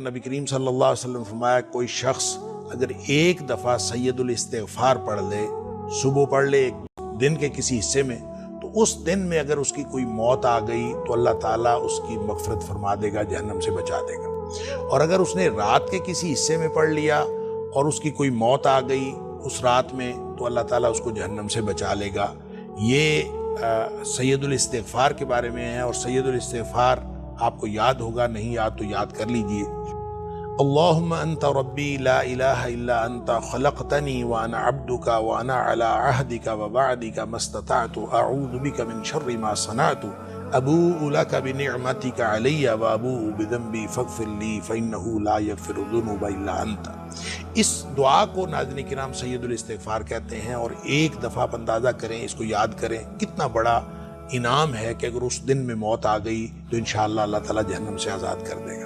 نبی کریم صلی اللہ علیہ وسلم فرمایا کوئی شخص اگر ایک دفعہ سید الاستغفار پڑھ لے، صبح پڑھ لے ایک دن کے کسی حصے میں، تو اس دن میں اگر اس کی کوئی موت آ گئی تو اللہ تعالیٰ اس کی مغفرت فرما دے گا، جہنم سے بچا دے گا۔ اور اگر اس نے رات کے کسی حصے میں پڑھ لیا اور اس کی کوئی موت آ گئی اس رات میں تو اللہ تعالیٰ اس کو جہنم سے بچا لے گا۔ یہ سید الاستغفار کے بارے میں ہے، اور سید الاستغفار آپ کو یاد ہوگا، نہیں یاد تو یاد کر لیجئے۔ اللہم انت ربی لا الہ الا انت خلقتنی وانا عبدک وانا علی عہدک ووعدک ما استطعت اعوذ بک من شر ما صنعت ابوء لک بنعمتک علی وابوء بذنبی فاغفر لی فانہ لا یغفر الذنوب الا انت۔ اس دعا کو ناظرین کرام سید الاستغفار کہتے ہیں، اور ایک دفعہ آپ اندازہ کریں، اس کو یاد کریں، کتنا بڑا انعام ہے کہ اگر اس دن میں موت آ گئی تو انشاءاللہ اللہ تعالیٰ جہنم سے آزاد کر دے گا۔